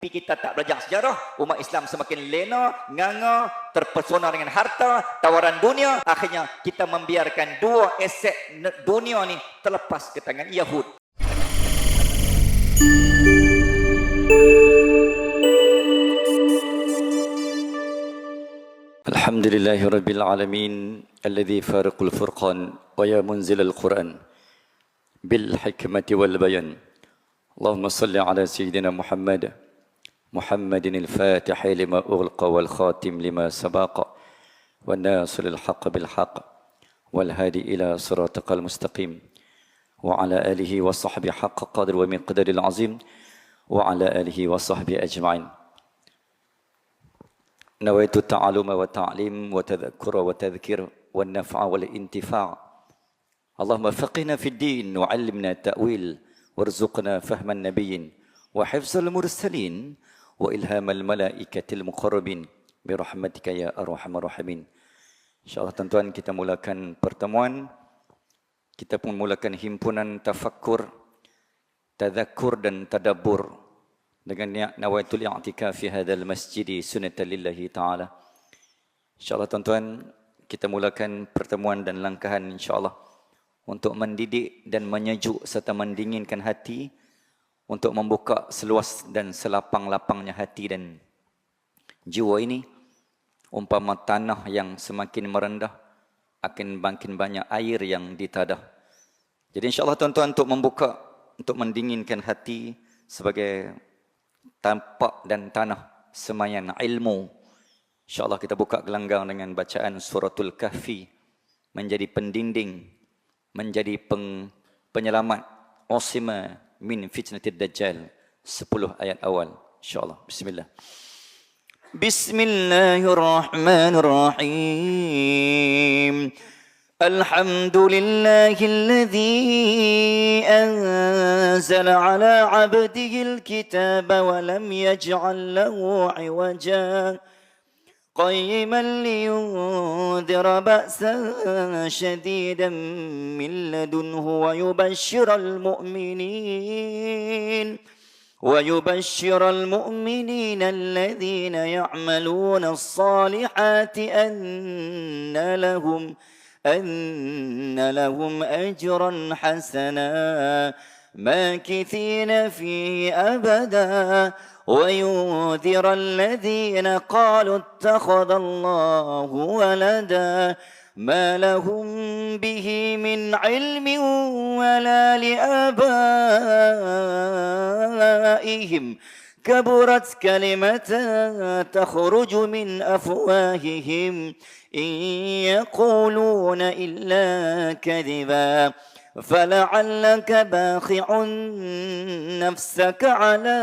Tapi kita tak belajar sejarah, umat Islam semakin lena, nganga, terpesona dengan harta, tawaran dunia. Akhirnya kita membiarkan dua aset dunia ni terlepas ke tangan Yahud. Alhamdulillahirabbil alamin alladzi fariqul furqan wa ya munzilal Qur'an bil hikmati wal bayan. Allahumma salli ala sayyidina محمد الفاتح لما أغلق والخاتم لما سبق والناصر الحق بالحق والهادي إلى صراطك المستقيم وعلى آله وصحبه حق قدر ومقدار العظيم وعلى آله وصحبه أجمعين. نويت التعلم والتعليم وتذكر وتذكير والنفع والانتفاع. اللهم فقهنا في الدين وعلمنا التأويل وارزقنا فهم النبيين وحفظ المرسلين وإلهام الملائكة المقربين برحمتك يا أرحم الراحمين. InsyaAllah tuan-tuan, kita mulakan pertemuan. Kita pun mulakan himpunan tafakkur, tadzakur dan tadabbur dengan nawaitul i'tikaf fi hadzal masjid sunnatan lillahi ta'ala. InsyaAllah tuan-tuan, kita mulakan pertemuan dan langkahan insyaAllah untuk mendidik dan menyejuk serta mendinginkan hati, untuk membuka seluas dan selapang-lapangnya hati dan jiwa ini. Umpama tanah yang semakin merendah, akan makin banyak air yang ditadah. Jadi insyaAllah tuan-tuan, untuk membuka, untuk mendinginkan hati sebagai tapak dan tanah semayan ilmu, insyaAllah kita buka gelanggang dengan bacaan suratul Kahfi, menjadi pendinding, menjadi penyelamat, osima min fitnatid dajjal, 10 ayat awal insyaallah. Bismillah. Bismillahirrahmanirrahim. Alhamdulillahilladzi anzala ala 'abdihil kitaba wa lam yaj'al lahu 'iwaja قيما لينذر بأسا شديدا من لدنه ويبشر المؤمنين الذين يعملون الصالحات أن لهم أجرا حسنا ماكثين فيه أبدا وينذر الذين قالوا اتخذ الله ولدا ما لهم به من علم ولا لآبائهم كبرت كلمة تخرج من أفواههم إن يقولون إلا كذبا فلعلك باخع نفسك على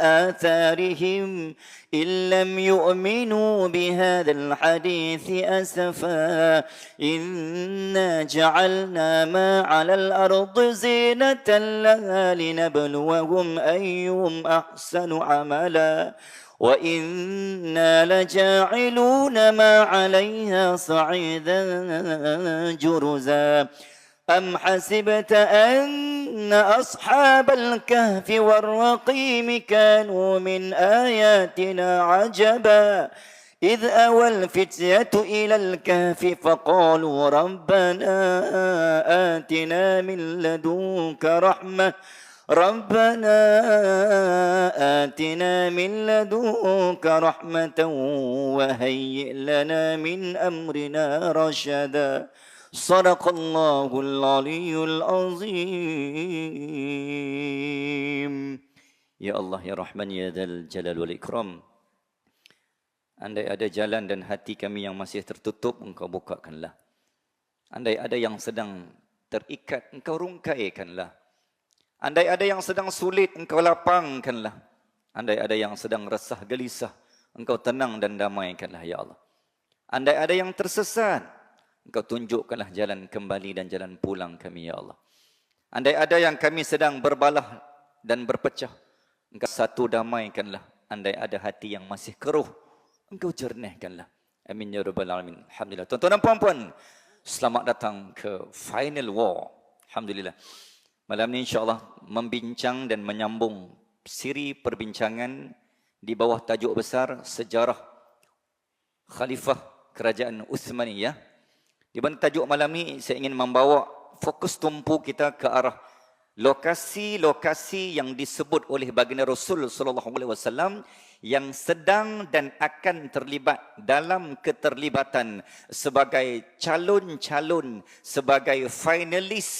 آثارهم إن لم يؤمنوا بهذا الحديث أسفا إنا جعلنا ما على الأرض زينة لها لنبلوهم أيهم أحسن عملا وإنا لجاعلون ما عليها صعيدا جرزا أم حسبت أن أصحاب الكهف والرقيم كانوا من آياتنا عجبا إذ أوى الفتية إلى الكهف فقالوا ربنا آتنا من لدنك رحمة وهيئ لنا من أمرنا رشدا Sadaqallahul Aliyyul Azim. Ya Allah, Ya Rahman, Ya Dzal Jalal wal Ikram. Andai ada jalan dan hati kami yang masih tertutup, Engkau bukakanlah. Andai ada yang sedang terikat, Engkau rungkaikanlah. Andai ada yang sedang sulit, Engkau lapangkanlah. Andai ada yang sedang resah gelisah, Engkau tenang dan damaikanlah, Ya Allah. Andai ada yang tersesat, Engkau tunjukkanlah jalan kembali dan jalan pulang kami, Ya Allah. Andai ada yang kami sedang berbalah dan berpecah, Engkau satu damaikanlah. Andai ada hati yang masih keruh, Engkau jernihkanlah. Amin ya rabbal alamin. Alhamdulillah. Tuan-tuan dan puan-puan, selamat datang ke Final War. Alhamdulillah. Malam ini insyaAllah membincang dan menyambung siri perbincangan di bawah tajuk besar Sejarah Khalifah Kerajaan Uthmaniyah. Di mana tajuk malam ini saya ingin membawa fokus tumpu kita ke arah lokasi-lokasi yang disebut oleh baginda Rasul sallallahu alaihi wasallam yang sedang dan akan terlibat dalam keterlibatan sebagai calon-calon, sebagai finalis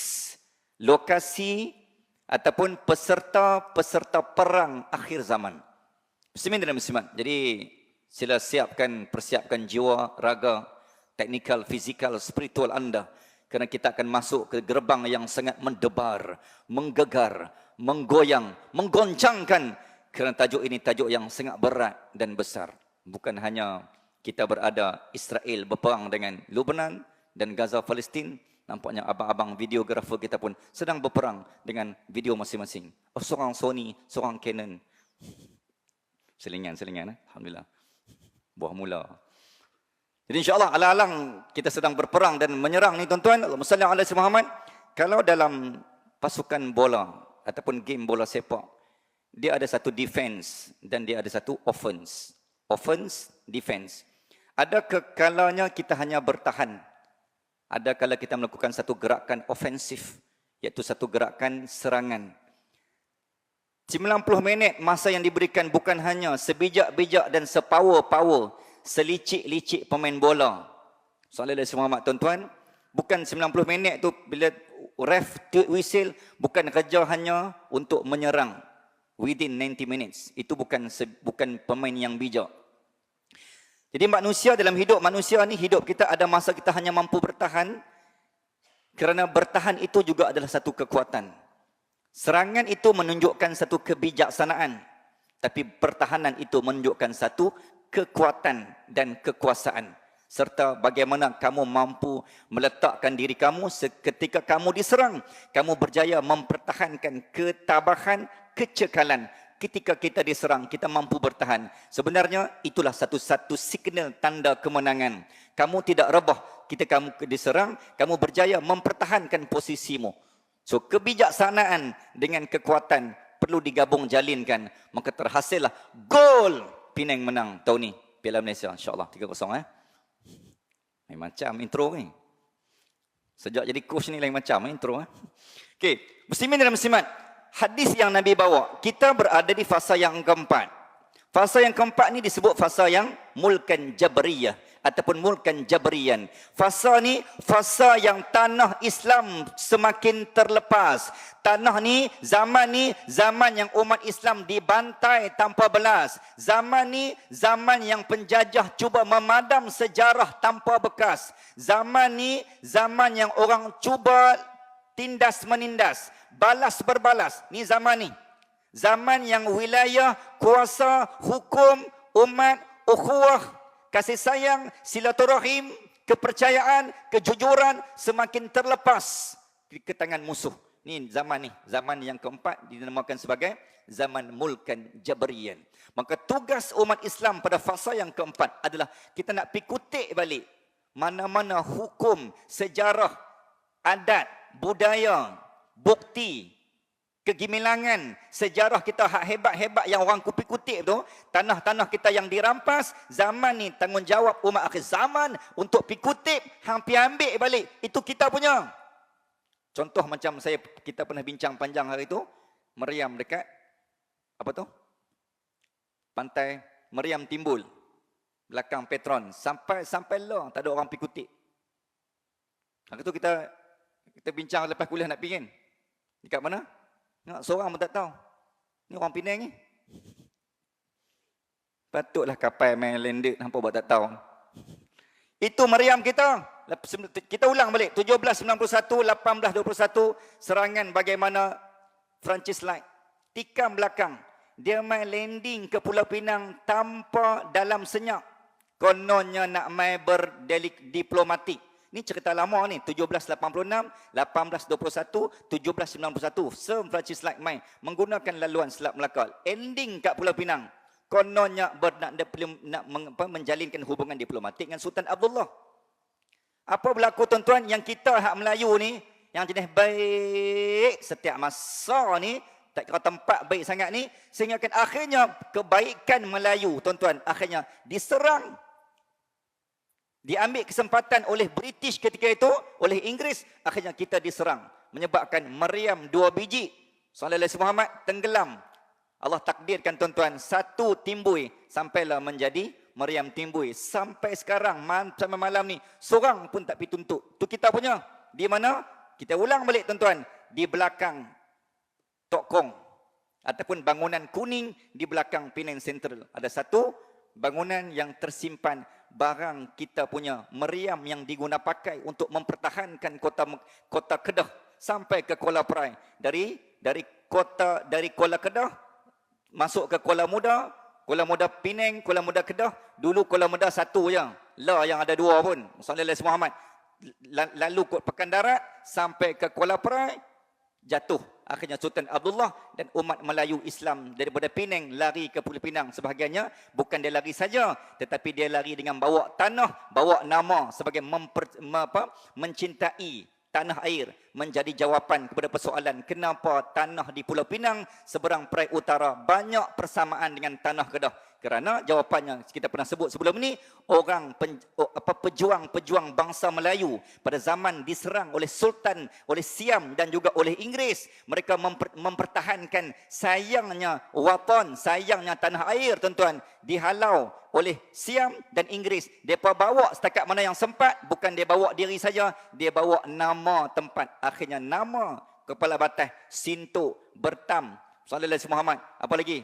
lokasi ataupun peserta-peserta perang akhir zaman. Muslimin dan muslimat. Jadi sila persiapkan jiwa, raga, teknikal, fizikal, spiritual anda. Kerana kita akan masuk ke gerbang yang sangat mendebar, menggegar, menggoyang, menggoncangkan. Kerana tajuk ini tajuk yang sangat berat dan besar. Bukan hanya kita berada Israel berperang dengan Lebanon dan Gaza, Palestin. Nampaknya abang-abang videografer kita pun sedang berperang dengan video masing-masing. Oh, seorang Sony, seorang Canon. Selingan. Alhamdulillah. Buah mula. Jadi insyaAllah alang-alang kita sedang berperang dan menyerang ni tuan-tuan. Allahumma salli ala Muhammad. Kalau dalam pasukan bola ataupun game bola sepak, dia ada satu defense dan dia ada satu offense. Offense, defense. Ada kalanya kita hanya bertahan. Ada kala kita melakukan satu gerakan ofensif, iaitu satu gerakan serangan. 90 minit masa yang diberikan bukan hanya sebijak-bijak dan sepower-power, selicik-licik pemain bola. Sallallahu alaihi wasallam tuan-tuan, bukan 90 minit tu bila ref whistle bukan kerja hanya untuk menyerang within 90 minutes. Itu bukan pemain yang bijak. Jadi manusia dalam hidup manusia ni, hidup kita ada masa kita hanya mampu bertahan. Kerana bertahan itu juga adalah satu kekuatan. Serangan itu menunjukkan satu kebijaksanaan, tapi pertahanan itu menunjukkan satu kekuatan dan kekuasaan, serta bagaimana kamu mampu meletakkan diri kamu ketika kamu diserang, kamu berjaya mempertahankan ketabahan, kecekalan. Ketika kita diserang, kita mampu bertahan. Sebenarnya itulah satu-satu signal tanda kemenangan. Kamu tidak rebah ketika kamu diserang, kamu berjaya mempertahankan posisimu. So kebijaksanaan dengan kekuatan perlu digabung jalinkan, maka terhasillah gol. Penang menang tahun ni Piala Malaysia insya-Allah 3-0 Lain macam intro ni. Sejak jadi coach ni lain macam intro Okey, muslimin dan muslimat, hadis yang Nabi bawa, kita berada di fasa yang keempat. Fasa yang keempat ni disebut fasa yang mulkan jabriyah ataupun mulkan jabriyan. Fasa ni fasa yang tanah Islam semakin terlepas. Tanah ni, zaman yang umat Islam dibantai tanpa belas. Zaman ni, zaman yang penjajah cuba memadam sejarah tanpa bekas. Zaman ni, zaman yang orang cuba tindas menindas, balas berbalas. Ni zaman ni. Zaman yang wilayah, kuasa, hukum, umat, ukhuwah, kasih sayang, silaturahim, kepercayaan, kejujuran semakin terlepas ke tangan musuh. Ni, zaman yang keempat dinamakan sebagai zaman mulkan jabriyan. Maka tugas umat Islam pada fasa yang keempat adalah kita nak pikutik balik mana-mana hukum, sejarah, adat, budaya, bukti, kegemilangan, sejarah kita hak hebat-hebat yang orang kupik-kutip tu, tanah-tanah kita yang dirampas, zaman ni tanggungjawab umat akhir zaman untuk pikutip, hampir ambil balik. Itu kita punya. Contoh macam kita pernah bincang panjang hari tu, meriam dekat apa tu? Pantai Meriam Timbul, belakang Petron, sampai lah tak ada orang pikutip. Hari tu kita bincang lepas kuliah nak pergi kan. Dekat mana? Seorang pun tak tahu. Ni orang Penang ni. Patutlah kapal main landed, hampa buat tak tahu. Itu meriam kita. Kita ulang balik. 1791, 1821, serangan bagaimana Francis Light. Tikam belakang. Dia main landing ke Pulau Pinang tanpa dalam senyap. Kononnya nak main berdiplomatik. Ni cerita lama ni, 1786, 1821, 1791. Sir Francis Light main menggunakan laluan Selat Melaka. Ending kat Pulau Pinang. Kononnya nak menjalinkan hubungan diplomatik dengan Sultan Abdullah. Apa berlaku tuan-tuan? Yang kita hak Melayu ni, yang jenis baik setiap masa ni, tak kira tempat baik sangat ni, sehingga kan akhirnya kebaikan Melayu, tuan-tuan, akhirnya diserang. Diambil kesempatan oleh British ketika itu, oleh Inggeris, akhirnya kita diserang. Menyebabkan Maryam 2 biji, sallallahu alaihi Muhammad tenggelam. Allah takdirkan tuan-tuan, satu timbul sampailah menjadi Maryam timbul. Sampai sekarang, sampai malam ni, seorang pun tak pergi tuntut. Tu kita punya. Di mana? Kita ulang balik tuan-tuan. Di belakang Tok Kong. Ataupun bangunan kuning di belakang Penang Central. Ada satu bangunan yang tersimpan barang kita punya meriam yang diguna pakai untuk mempertahankan kota Kedah sampai ke Kuala Perai. Dari Kuala Kedah masuk ke Kuala Muda Penang, Kuala Muda Kedah. Dulu Kuala Muda satu je. Lah yang ada dua pun. Sallallahu alaihi Muhammad. Lalu ke Pekan Darat sampai ke Kuala Perai, jatuh. Akhirnya Sultan Abdullah dan umat Melayu Islam daripada Penang lari ke Pulau Pinang. Sebahagiannya bukan dia lari saja, tetapi dia lari dengan bawa tanah, bawa nama sebagai mencintai tanah air. Menjadi jawapan kepada persoalan kenapa tanah di Pulau Pinang seberang Perai Utara banyak persamaan dengan tanah Kedah. Kerana jawapannya kita pernah sebut sebelum ni, orang pejuang bangsa Melayu pada zaman diserang oleh Sultan, oleh Siam dan juga oleh Inggeris. Mereka mempertahankan sayangnya watan, sayangnya tanah air, tuan-tuan, dihalau oleh Siam dan Inggeris. Mereka bawa setakat mana yang sempat, bukan dia bawa diri saja, dia bawa nama tempat. Akhirnya nama Kepala Batas, Sintok, Bertam, sallallahu alaihi Muhammad, apa lagi?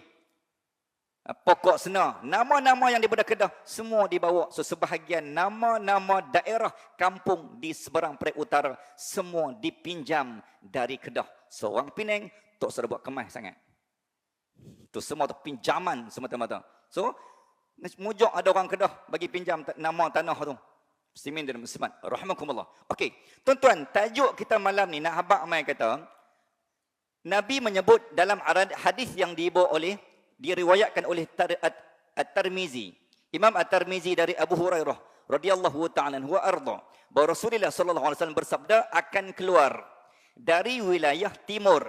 Pokok Senar, nama-nama yang daripada Kedah semua dibawa. So, sebahagian nama-nama daerah kampung di seberang Perai Utara semua dipinjam dari Kedah. So, orang Penang tak usah buat kemas sangat. Itu semua tu pinjaman semata-mata. So, mujok ada orang Kedah bagi pinjam nama tanah tu. Muslimin dan Muslimat rahimakumullah. Okey, tuan-tuan, tajuk kita malam ni nak habaq mai kata, Nabi menyebut dalam hadis yang diriwayatkan oleh At-Tirmizi, Imam At-Tirmizi dari Abu Hurairah radhiyallahu ta'ala anhu wa arda, bahawa Rasulullah sallallahu alaihi wasallam bersabda, akan keluar dari wilayah timur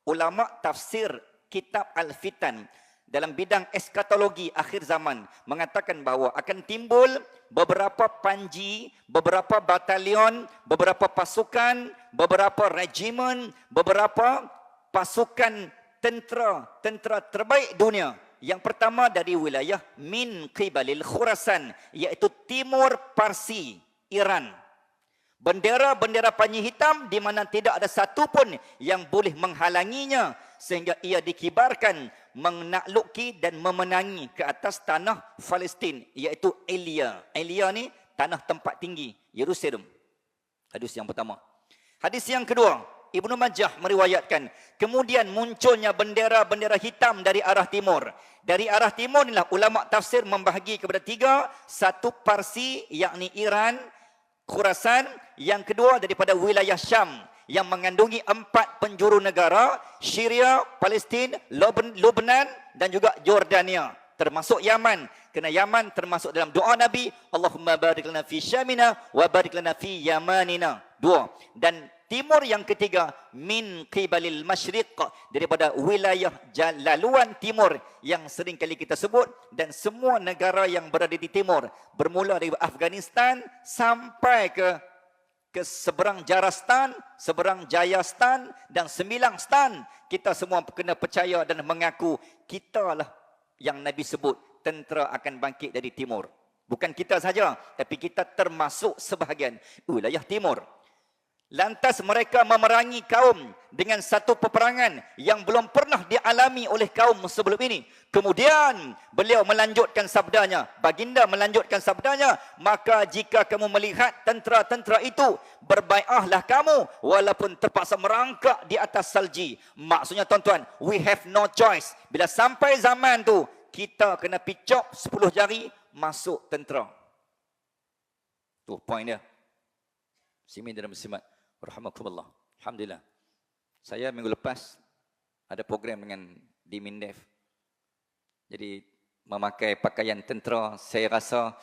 ulama tafsir kitab Al-Fitan dalam bidang eskatologi akhir zaman mengatakan bahawa akan timbul beberapa panji, beberapa batalion, beberapa pasukan, beberapa regimen, beberapa pasukan tentera terbaik dunia. Yang pertama dari wilayah min qibalil Khurasan, iaitu timur Parsi, Iran. Bendera-bendera panji hitam di mana tidak ada satu pun yang boleh menghalanginya, sehingga ia dikibarkan menakluki dan memenangi ke atas tanah Palestin, iaitu Elia. Elia ni tanah tempat tinggi, Yerusalem. Hadis yang pertama. Hadis yang kedua, Ibnu Majah meriwayatkan, kemudian munculnya bendera-bendera hitam dari arah timur. Dari arah timur inilah ulama tafsir membahagi kepada tiga. Satu Parsi, yakni Iran, Khurasan. Yang kedua daripada wilayah Syam yang mengandungi 4 penjuru negara, Syria, Palestin, Lebanon dan juga Jordania, termasuk Yaman. Kerana Yaman termasuk dalam doa Nabi, Allahumma barik lana fi Syamina wa barik lana fi Yamanina. 2. Dan timur yang ketiga, min qibalil masyriq, daripada wilayah laluan timur yang sering kali kita sebut, dan semua negara yang berada di timur, bermula dari Afghanistan sampai ke seberang Jarastan, seberang Jayastan dan Sembilang Stan. Kita semua kena percaya dan mengaku kita lah yang Nabi sebut tentera akan bangkit dari timur. Bukan kita saja, tapi kita termasuk sebahagian wilayah timur. Lantas mereka memerangi kaum dengan satu peperangan yang belum pernah dialami oleh kaum sebelum ini. Kemudian beliau melanjutkan sabdanya, baginda melanjutkan sabdanya, maka jika kamu melihat tentera-tentera itu, berbai'ahlah kamu walaupun terpaksa merangkak di atas salji. Maksudnya tuan-tuan, we have no choice. Bila sampai zaman tu, kita kena picok 10 jari masuk tentera. Tu point dia. Muslimin dan muslimat rahmakumullah. Alhamdulillah. Saya minggu lepas ada program dengan di Mindef. Jadi memakai pakaian tentera, saya rasa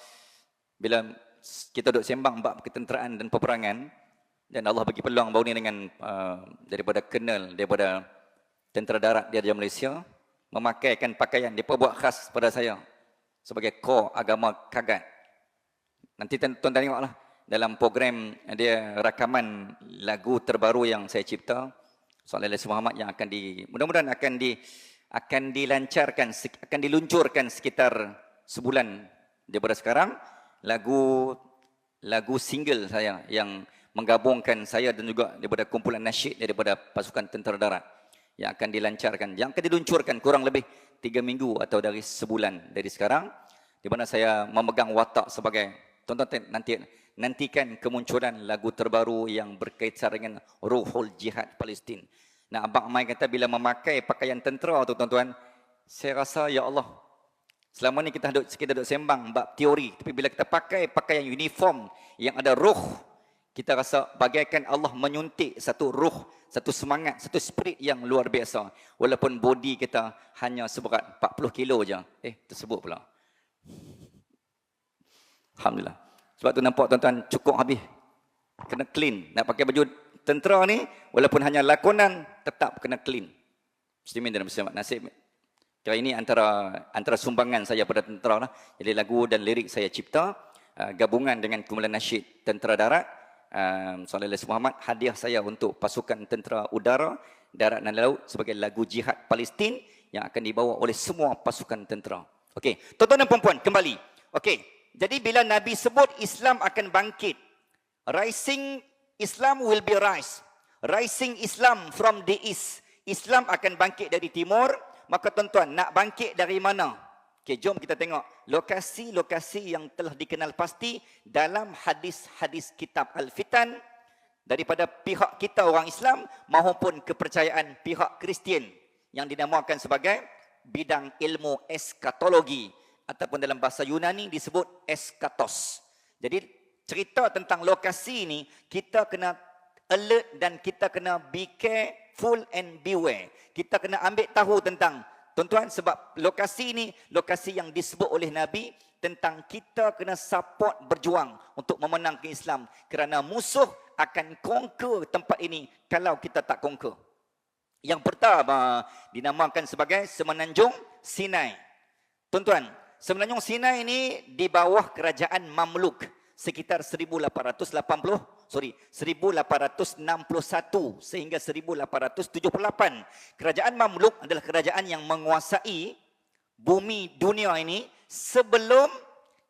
bila kita duduk sembang bab ketenteraan dan peperangan, dan Allah bagi peluang baru ni dengan daripada Colonel, daripada tentera darat di Raja Malaysia, memakaikan pakaian dia buat khas pada saya sebagai core agama Kagat. Nanti tuan-tuan tengoklah dalam program dia rakaman lagu terbaru yang saya cipta, Sallallahu Alaihi Muhammad, yang akan mudah-mudahan akan dilancarkan, akan diluncurkan sekitar sebulan daripada sekarang. Lagu single saya yang menggabungkan saya dan juga daripada kumpulan nasyid daripada pasukan tentera darat yang akan dilancarkan, yang akan diluncurkan kurang lebih 3 minggu atau dari sebulan dari sekarang, di mana saya memegang watak sebagai, tonton nantikan kemunculan lagu terbaru yang berkaitan dengan ruhul jihad Palestin. Nah, Abang Mai kata bila memakai pakaian tentera tu tuan-tuan, saya rasa ya Allah, selama ni kita duduk sembang bab teori, tapi bila kita pakai pakaian uniform yang ada ruh, kita rasa bagaikan Allah menyuntik satu ruh, satu semangat, satu spirit yang luar biasa. Walaupun body kita hanya seberat 40 kilo je. Tersebut pula. Alhamdulillah. Sebab tu nampak tuan-tuan cukup habis. Kena clean. Nak pakai baju tentera ni, walaupun hanya lakonan, tetap kena clean. Muslimin dan muslimat, nasib. Kira ini antara sumbangan saya pada tentera lah. Jadi lagu dan lirik saya cipta, gabungan dengan kumpulan nasyid tentera darat, Sallallahu Alaihi Muhammad, hadiah saya untuk pasukan tentera udara, darat dan laut sebagai lagu jihad Palestin yang akan dibawa oleh semua pasukan tentera. Okey, tuan-tuan dan puan-puan, kembali. Okey, jadi bila Nabi sebut Islam akan bangkit, rising Islam will be rise. Rising Islam from the east. Islam akan bangkit dari timur, maka tuan-tuan nak bangkit dari mana? Okey, jom kita tengok lokasi-lokasi yang telah dikenal pasti dalam hadis-hadis kitab Al-Fitan daripada pihak kita orang Islam maupun kepercayaan pihak Kristian yang dinamakan sebagai bidang ilmu eskatologi ataupun dalam bahasa Yunani disebut eskatos. Jadi cerita tentang lokasi ini kita kena alert dan kita kena be careful and beware. Kita kena ambil tahu tentang, tuan-tuan, sebab lokasi ini lokasi yang disebut oleh Nabi tentang kita kena support berjuang untuk memenangkan Islam kerana musuh akan conquer tempat ini kalau kita tak conquer. Yang pertama dinamakan sebagai Semenanjung Sinai. Tuan-tuan, Semenanjung Sinai ini di bawah kerajaan Mamluk sekitar 1861 sehingga 1878. Kerajaan Mamluk adalah kerajaan yang menguasai bumi dunia ini sebelum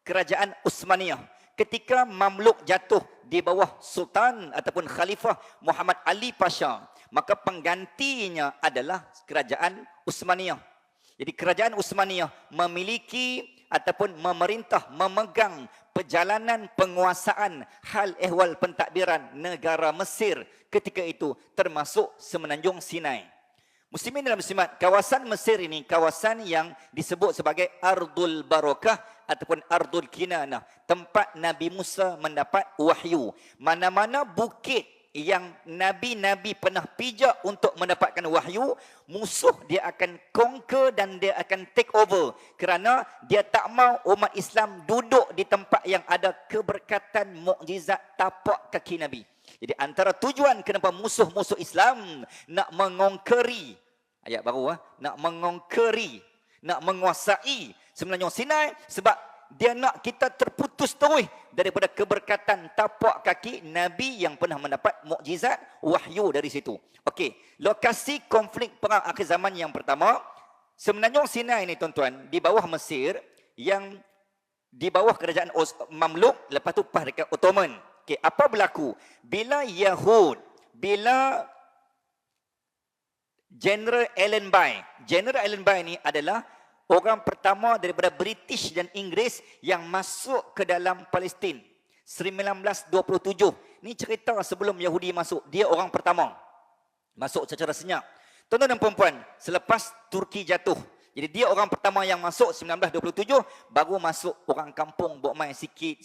kerajaan Utsmaniyah. Ketika Mamluk jatuh di bawah Sultan ataupun Khalifah Muhammad Ali Pasha, maka penggantinya adalah kerajaan Utsmaniyah. Jadi kerajaan Utsmaniyah memiliki ataupun memegang perjalanan penguasaan hal ehwal pentadbiran negara Mesir ketika itu, termasuk Semenanjung Sinai. Muslimin dan muslimat, kawasan Mesir ini kawasan yang disebut sebagai Ardul Barakah ataupun Ardul Kinanah, tempat Nabi Musa mendapat wahyu. Mana-mana bukit yang nabi-nabi pernah pijak untuk mendapatkan wahyu, musuh dia akan conquer dan dia akan take over kerana dia tak mau umat Islam duduk di tempat yang ada keberkatan mukjizat tapak kaki Nabi. Jadi antara tujuan kenapa musuh-musuh Islam nak mengongkeri, ayat baru nak mengongkeri, nak menguasai Semenanjung Sinai, sebab dia nak kita terputus terus daripada keberkatan tapak kaki Nabi yang pernah mendapat mukjizat wahyu dari situ. Okey, lokasi konflik perang akhir zaman yang pertama, Semenanjung Sinai ini tuan-tuan, di bawah Mesir, yang di bawah kerajaan Mamluk, lepas tu pas dekat Ottoman. Okey, apa berlaku? Bila General Allenby ini adalah orang pertama daripada British dan Inggeris yang masuk ke dalam Palestin 1927. Ini cerita sebelum Yahudi masuk. Dia orang pertama masuk secara senyap. Tuan-tuan dan puan-puan, selepas Turki jatuh, jadi dia orang pertama yang masuk 1927, baru masuk orang kampung buat main sikit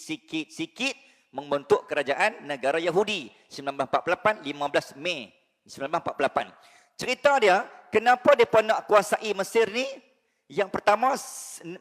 membentuk kerajaan negara Yahudi 1948, 15 Mei 1948. Cerita dia, kenapa mereka nak kuasai Mesir ni? Yang pertama,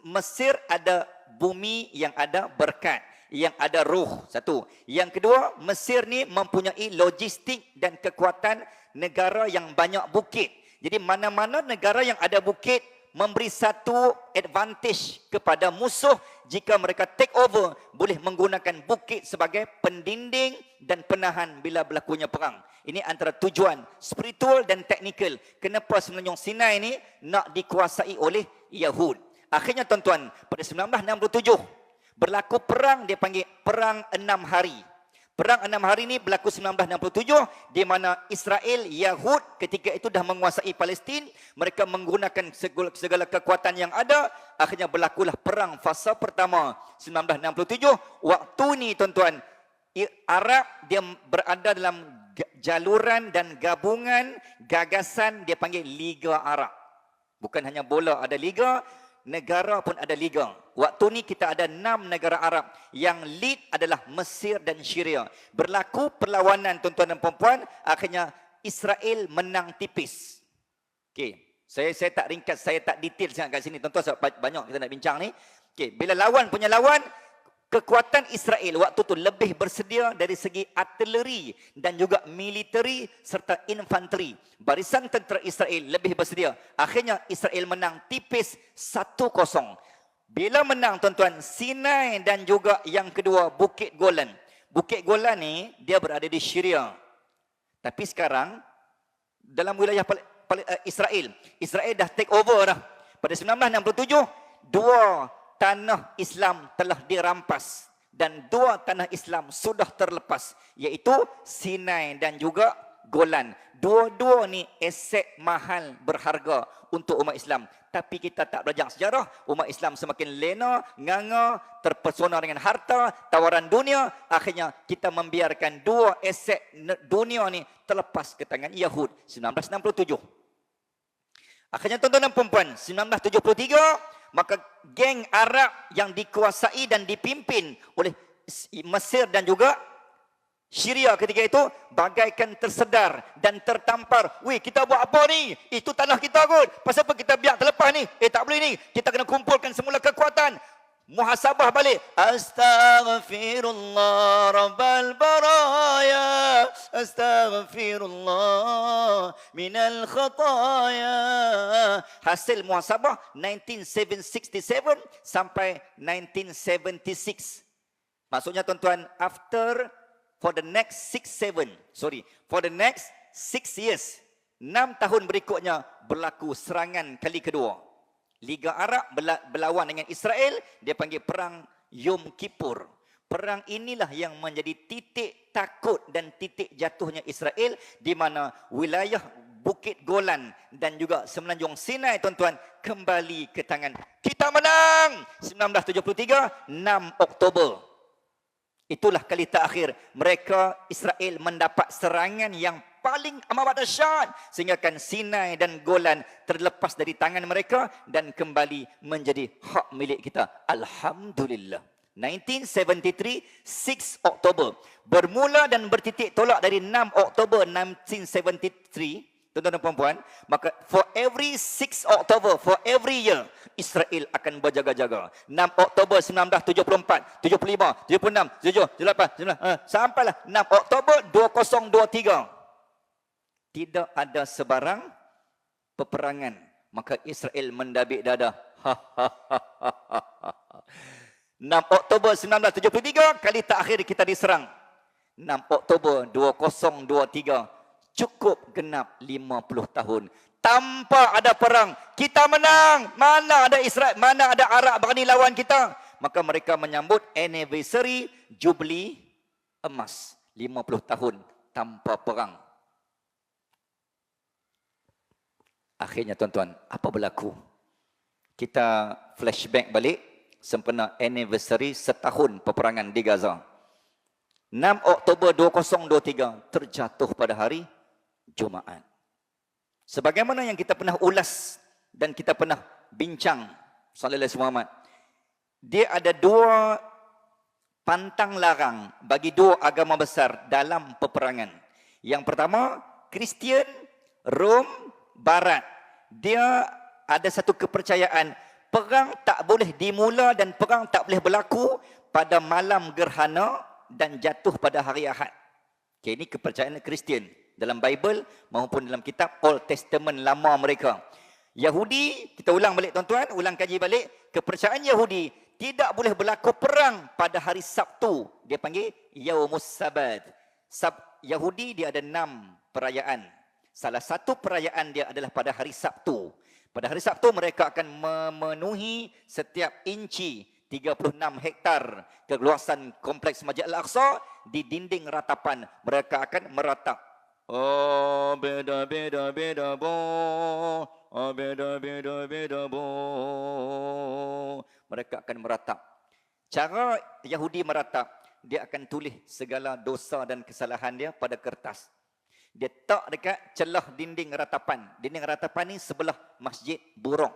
Mesir ada bumi yang ada berkat, yang ada ruh, satu. Yang kedua, Mesir ni mempunyai logistik dan kekuatan negara yang banyak bukit. Jadi mana-mana negara yang ada bukit memberi satu advantage kepada musuh jika mereka take over, boleh menggunakan bukit sebagai pendinding dan penahan bila berlakunya perang. Ini antara tujuan spiritual dan teknikal. Kenapa Semenanjung Sinai ini nak dikuasai oleh Yahud. Akhirnya tuan-tuan, pada 1967 berlaku perang, dia panggil Perang 6 Hari. Perang 6 hari ini berlaku 1967 di mana Israel, Yahud ketika itu dah menguasai Palestin. Mereka menggunakan segala kekuatan yang ada. Akhirnya berlakulah perang fasa pertama 1967. Waktu ni tuan-tuan, Arab dia berada dalam jaluran dan gabungan gagasan dia panggil Liga Arab. Bukan hanya bola ada liga, negara pun ada liga. Waktu ni kita ada 6 negara Arab. Yang lead adalah Mesir dan Syria. Berlaku perlawanan tuan-tuan dan puan-puan. Akhirnya Israel menang tipis. Okey, saya tak ringkas, saya tak detail sangat kat sini tuan-tuan sebab banyak kita nak bincang ni. Okey, bila lawan punya lawan, kekuatan Israel waktu tu lebih bersedia dari segi artileri dan juga militeri serta infanteri. Barisan tentera Israel lebih bersedia. Akhirnya Israel menang tipis 1-0. Bila menang tuan-tuan, Sinai dan juga yang kedua Bukit Golan. Bukit Golan ni dia berada di Syria. Tapi sekarang dalam wilayah Israel, Israel dah take over dah. Pada 1967, 2 tanah Islam telah dirampas dan 2 tanah Islam sudah terlepas, iaitu Sinai dan juga Golan. Dua-dua ni aset mahal berharga untuk umat Islam. Tapi kita tak belajar sejarah, umat Islam semakin lena, nganga, terpesona dengan harta, tawaran dunia. Akhirnya kita membiarkan 2 aset dunia ni terlepas ke tangan Yahud. 1967. Akhirnya tuan-tuan dan puan-puan, 1973, maka geng Arab yang dikuasai dan dipimpin oleh Mesir dan juga Syria ketika itu bagaikan tersedar dan tertampar. Weh, kita buat apa ni? Itu tanah kita kot. Pasal apa kita biar terlepas ni? Tak boleh ni. Kita kena kumpulkan semula kekuatan. Muhasabah balik. Astaghfirullah Rabbal baraya. Astaghfirullah minal khataya. Hasil muhasabah 1967 sampai 1976. Maksudnya tuan-tuan, for the next 6 years, 6 tahun berikutnya berlaku serangan kali kedua. Liga Arab berlawan dengan Israel, dia panggil perang Yom Kippur. Perang inilah yang menjadi titik takut dan titik jatuhnya Israel, di mana wilayah Bukit Golan dan juga Semenanjung Sinai tuan-tuan kembali ke tangan. Kita menang 1973, 6 Oktober. Itulah kali terakhir mereka Israel mendapat serangan yang paling amat dahsyat sehingga kan Sinai dan Golan terlepas dari tangan mereka dan kembali menjadi hak milik kita. Alhamdulillah. 1973, 6 Oktober. Bermula dan bertitik tolak dari 6 Oktober 1973. Tuan-tuan dan puan-puan, maka for every 6 Oktober, for every year, Israel akan berjaga-jaga. 6 Oktober 1974, 75, 76, 77, 78, 79, sampailah 6 Oktober 2023. Tidak ada sebarang peperangan. Maka Israel mendabik dada. 6 Oktober 1973, kali terakhir kita diserang. 6 Oktober 2023. Cukup genap 50 tahun. Tanpa ada perang. Kita menang. Mana ada Israel, mana ada Arab berani lawan kita. Maka mereka menyambut anniversary Jubilee emas. 50 tahun tanpa perang. Akhirnya tuan-tuan, apa berlaku? Kita flashback balik. Sempena anniversary setahun peperangan di Gaza. 6 Oktober 2023 terjatuh pada hari Jumaat. Sebagaimana yang kita pernah ulas dan kita pernah bincang, sallallahu alaihi wasallam, dia ada 2 pantang larang bagi 2 agama besar dalam peperangan. Yang pertama, Kristian, Rom, Barat. Dia ada satu kepercayaan, perang tak boleh dimula dan perang tak boleh berlaku pada malam gerhana dan jatuh pada hari Ahad. Okay, ini kepercayaan Kristian. dalam Bible maupun dalam kitab Old Testament lama mereka. Yahudi, kita ulang balik tuan-tuan, ulang kaji balik, kepercayaan Yahudi tidak boleh berlaku perang pada hari Sabtu. Dia panggil Yaumus Sabat. Yahudi dia ada 6 perayaan. Salah satu perayaan dia adalah pada hari Sabtu. Pada hari Sabtu mereka akan memenuhi setiap inci 36 hektar keluasan kompleks Masjid Al-Aqsa di dinding ratapan. Mereka akan meratap. Oh, beda bo. Oh, beda bo. Mereka akan meratap. Cara Yahudi meratap, dia akan tulis segala dosa dan kesalahan dia pada kertas. Dia tak dekat celah dinding ratapan. Dinding ratapan ni sebelah Masjid Buraq.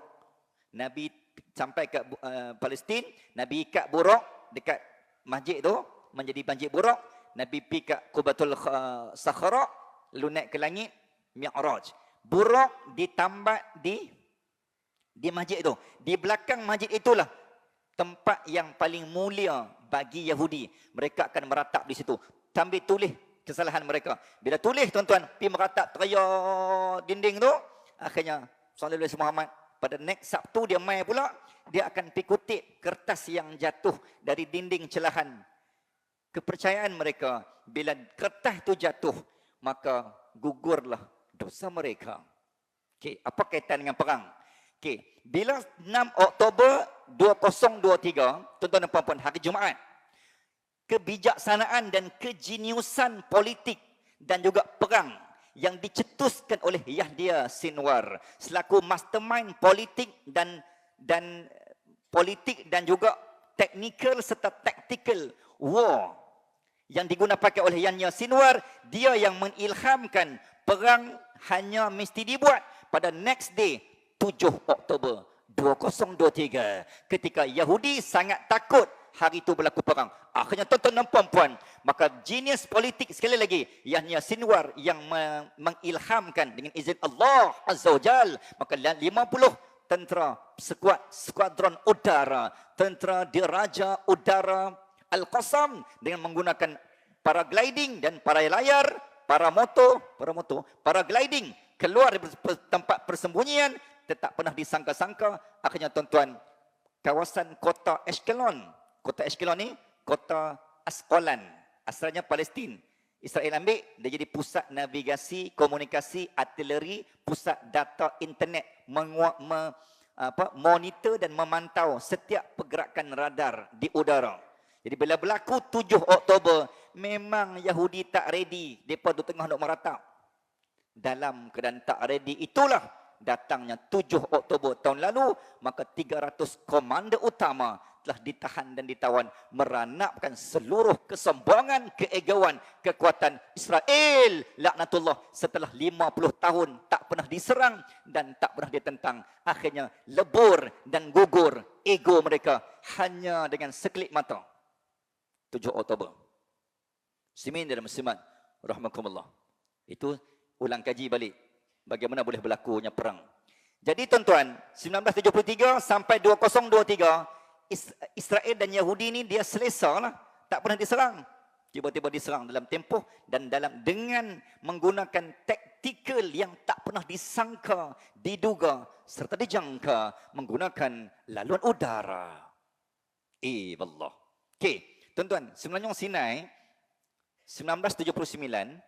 Nabi sampai ke Palestin, Nabi ikat buraq dekat masjid tu menjadi Masjid Buraq. Nabi pergi kat Qubatul Sakhra, lalu naik ke langit, Mi'raj. Buraq ditambat di masjid itu. Di belakang masjid itulah tempat yang paling mulia bagi Yahudi. Mereka akan meratap di situ. Sambil tulis kesalahan mereka. Bila tulis tuan-tuan, pergi meratap teriak dinding tu, akhirnya sallallahu alaihi Muhammad pada next Sabtu dia mai pula, dia akan pergi kutip kertas yang jatuh dari dinding celahan. Kepercayaan mereka, bila kertas tu jatuh, maka gugurlah dosa mereka. Okey, apa kaitan dengan perang? Okey, bila 6 Oktober 2023, tuan-tuan dan puan-puan, hari Jumaat, kebijaksanaan dan kejeniusan politik dan juga perang yang dicetuskan oleh Yahya Sinwar selaku mastermind politik dan juga technical serta tactical war yang digunakan oleh Yahya Sinwar, dia yang mengilhamkan perang hanya mesti dibuat pada next day 7 Oktober 2023 ketika Yahudi sangat takut hari itu berlaku perang. Akhirnya tuan-tuan dan puan-puan, maka genius politik sekali lagi Yahya Sinwar yang mengilhamkan dengan izin Allah Azza wa Jal, maka 50 tentera skuadron udara, tentera diraja udara Al-Qassam dengan menggunakan paragliding dan paralayar, paragliding keluar dari tempat persembunyian, tak pernah disangka-sangka. Akhirnya tuan-tuan, kawasan kota Ashkelon ni kota Asqalan, asalnya Palestin. Israel ambil, dia jadi pusat navigasi, komunikasi, artileri, pusat data internet, monitor dan memantau setiap pergerakan radar di udara. Jadi bila berlaku 7 Oktober, memang Yahudi tak ready, mereka tu tengah nak meratap. Dalam keadaan tak ready itulah datangnya 7 Oktober tahun lalu, maka 300 komander utama telah ditahan dan ditawan, meranapkan seluruh kesombongan, keegoan, kekuatan Israel laknatullah setelah 50 tahun tak pernah diserang dan tak pernah ditentang. Akhirnya lebur dan gugur ego mereka hanya dengan sekelip mata. 7 Oktober. Muslimin dan muslimat rahmakumullah. Itu ulang kaji balik bagaimana boleh berlakunya perang. Jadi tuan-tuan, 1973 sampai 2023 Israel dan Yahudi ni dia selesa lah. Tak pernah diserang. Tiba-tiba diserang dalam tempoh dan dengan menggunakan taktikal yang tak pernah disangka, diduga serta dijangka menggunakan laluan udara. Wallah. Okey, tuan-tuan, Semenanjung Sinai 1979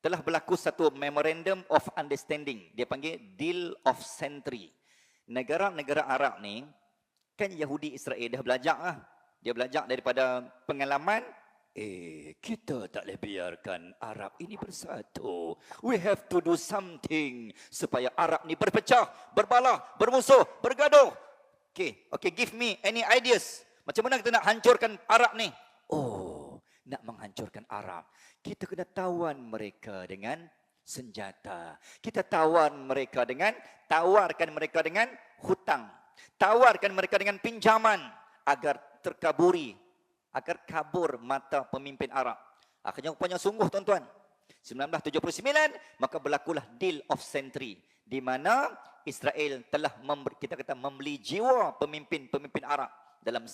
telah berlaku satu Memorandum of Understanding. Dia panggil Deal of Century. Negara-negara Arab ni, kan Yahudi Israel dah belajar lah. Dia belajar daripada pengalaman. Kita tak boleh biarkan Arab ini bersatu. We have to do something supaya Arab ni berpecah, berbalah, bermusuh, bergaduh. Okay, give me any ideas. Macam mana kita nak hancurkan Arab ni? Nak menghancurkan Arab, kita kena tawan mereka dengan senjata. Kita tawarkan mereka dengan hutang. Tawarkan mereka dengan pinjaman agar kabur mata pemimpin Arab. Akhirnya rupanya sungguh tuan-tuan. 1979 maka berlakulah Deal of Century di mana Israel telah membeli jiwa pemimpin Arab dalam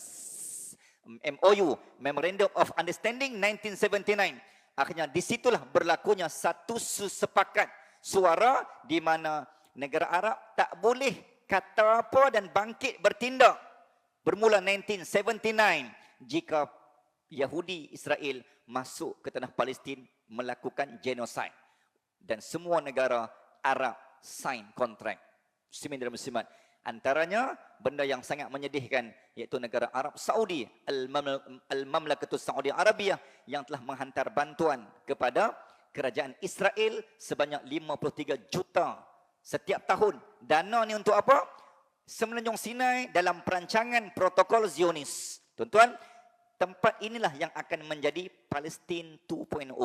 MOU, Memorandum of Understanding 1979. Akhirnya disitulah berlakunya satu sepakat suara di mana negara Arab tak boleh kata apa dan bangkit bertindak bermula 1979 jika Yahudi Israel masuk ke tanah Palestin melakukan genosid dan semua negara Arab sign kontrak muslimin dan muslimat. Antaranya benda yang sangat menyedihkan iaitu negara Arab Saudi, Al-Mamlakatus Saudi Arabia yang telah menghantar bantuan kepada kerajaan Israel sebanyak 53 juta setiap tahun. Dana ni untuk apa? Semenanjung Sinai dalam perancangan protokol Zionis. Tuan-tuan, tempat inilah yang akan menjadi Palestin 2.0.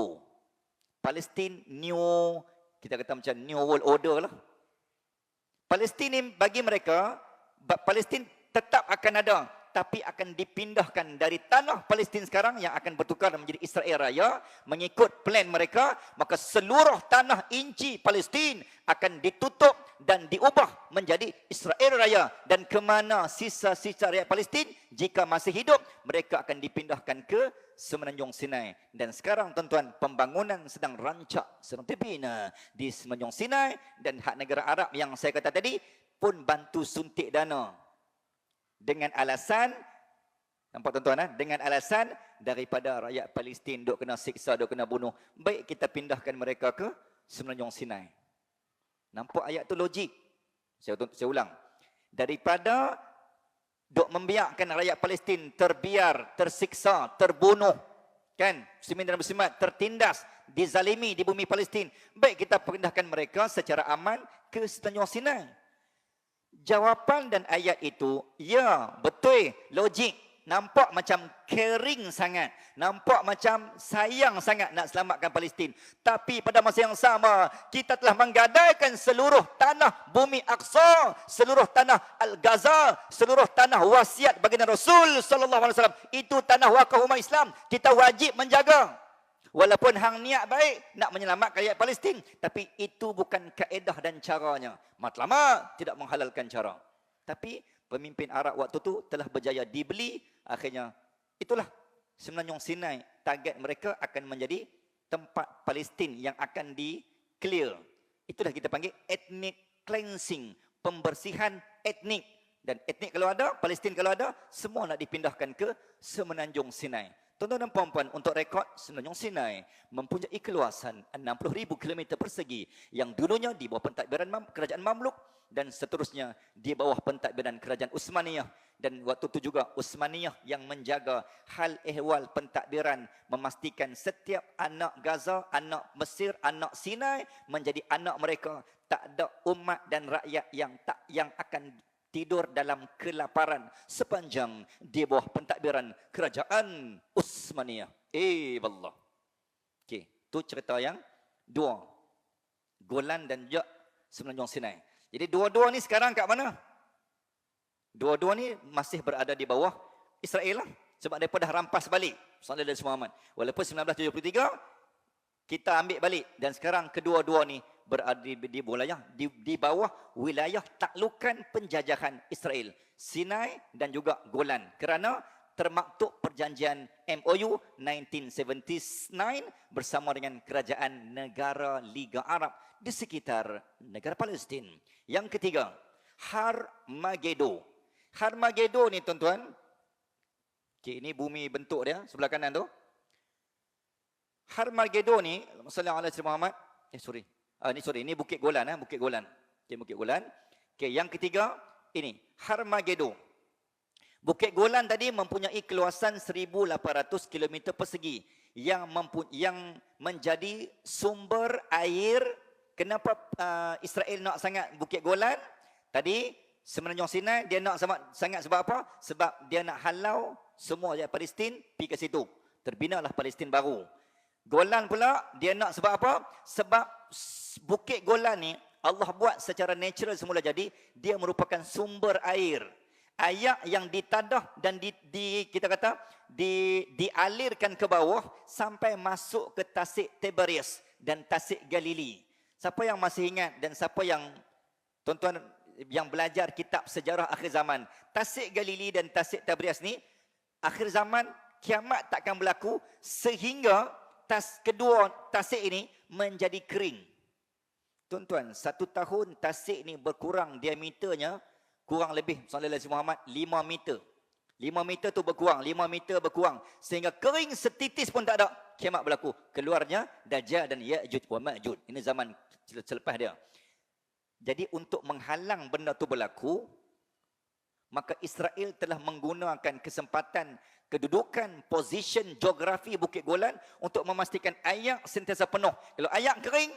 Palestin new, kita kata macam new world order lah. Palestin ni bagi mereka, Palestin tetap akan ada, tapi akan dipindahkan dari tanah Palestin sekarang yang akan bertukar menjadi Israel Raya mengikut plan mereka. Maka seluruh tanah inci Palestin akan ditutup dan diubah menjadi Israel Raya. Dan ke mana sisa-sisa rakyat Palestin jika masih hidup, mereka akan dipindahkan ke Semenanjung Sinai. Dan sekarang tuan-tuan, pembangunan sedang rancak, sedang dibina di Semenanjung Sinai. Dan hak negara Arab yang saya kata tadi pun bantu suntik dana dengan alasan, nampak tuan-tuan, dengan alasan daripada rakyat Palestin duk kena siksa, duk kena bunuh, baik kita pindahkan mereka ke Semenanjung Sinai. Nampak ayat tu logik? Saya ulang, daripada duk membiarkan rakyat Palestin terbiar, tersiksa, terbunuh, kan, muslimin dan muslimat, tertindas, dizalimi di bumi Palestin, baik kita pindahkan mereka secara aman ke Semenanjung Sinai. Jawapan dan ayat itu, ya, betul, logik. Nampak macam caring sangat. Nampak macam sayang sangat nak selamatkan Palestin. Tapi pada masa yang sama, kita telah menggadaikan seluruh tanah bumi Aqsa, seluruh tanah Al-Gaza, seluruh tanah wasiat baginda Rasul sallallahu alaihi wasallam. Itu tanah wakaf umat Islam. Kita wajib menjaga. Walaupun hang niat baik nak menyelamatkan rakyat Palestin, tapi itu bukan kaedah dan caranya. Matlamat tidak menghalalkan cara. Tapi pemimpin Arab waktu tu telah berjaya dibeli. Akhirnya itulah Semenanjung Sinai. Target mereka akan menjadi tempat Palestin yang akan di-clear. Itulah kita panggil ethnic cleansing, pembersihan etnik. Dan etnik kalau ada, Palestin kalau ada, semua nak dipindahkan ke Semenanjung Sinai. Tuan-tuan dan puan-puan, untuk rekod, Semenanjung Sinai mempunyai keluasan 60,000 km persegi yang dulunya di bawah pentadbiran kerajaan Mamluk dan seterusnya di bawah pentadbiran kerajaan Utsmaniyah. Dan waktu itu juga Utsmaniyah yang menjaga hal ehwal pentadbiran, memastikan setiap anak Gaza, anak Mesir, anak Sinai menjadi anak mereka. Tak ada umat dan rakyat yang akan tidur dalam kelaparan sepanjang di bawah pentadbiran kerajaan Utsmaniyah. Wallah. Okey, tu cerita yang dua. Golan dan juga Semenanjung Sinai. Jadi dua-dua ni sekarang kat mana? Dua-dua ni masih berada di bawah Israel lah. Sebab mereka dah rampas balik. Sallallahu alaihi wasallam. Walaupun 1973 kita ambil balik dan sekarang kedua-dua ni berada di bawah wilayah taklukan penjajahan Israel, Sinai dan juga Golan, kerana termaktub perjanjian MOU 1979 bersama dengan kerajaan negara Liga Arab di sekitar negara Palestin. Yang ketiga, Harmageddon. Harmageddon ni tuan-tuan, okay, ini bumi bentuk dia sebelah kanan tu. Harmageddon ni, sallallahu alaihi Muhammad, ini Bukit Golan, Bukit Golan. Okay, Bukit Golan. Okay, yang ketiga, ini Harmageddon. Bukit Golan tadi mempunyai keluasan 1,800 km persegi yang menjadi sumber air. Kenapa Israel nak sangat Bukit Golan? Tadi Semenanjung Sinai dia nak sangat sebab apa? Sebab dia nak halau semua rakyat Palestin pergi ke situ. Terbinalah Palestin baru. Golan pula dia nak sebab apa? Sebab Bukit Golan ni Allah buat secara natural semula jadi, dia merupakan sumber air. Air yang ditadah dan kita kata dialirkan ke bawah sampai masuk ke Tasik Tiberias dan Tasik Galili. Siapa yang masih ingat dan siapa yang tuan-tuan yang belajar kitab sejarah akhir zaman, Tasik Galili dan Tasik Tiberias ni akhir zaman kiamat takkan berlaku sehingga kedua tasik ini menjadi kering. Tuan-tuan, 1 tahun tasik ini berkurang diameternya, kurang lebih sallallahu alaihi Muhammad 5 meter. 5 meter tu berkurang, 5 meter berkurang. Sehingga kering setitis pun tak ada. Kiamat berlaku. Keluarnya Dajjal dan Ya'juj wa Ma'juj. Ini zaman selepas dia. Jadi untuk menghalang benda tu berlaku, maka Israel telah menggunakan kesempatan kedudukan, position, geografi Bukit Golan untuk memastikan ayak sentiasa penuh. Kalau ayak kering,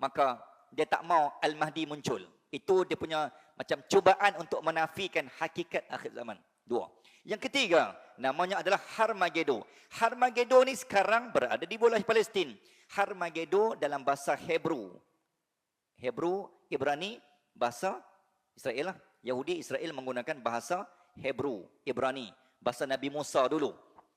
maka dia tak mau Al-Mahdi muncul. Itu dia punya macam cubaan untuk menafikan hakikat akhir zaman. 2. Yang ketiga, namanya adalah Harmageddon. Harmageddon ni sekarang berada di bola Palestin. Harmageddon dalam bahasa Hebrew. Hebrew, Ibrani, bahasa Israel lah. Yahudi, Israel menggunakan bahasa Hebrew, Ibrani. Bahasa Nabi Musa dulu.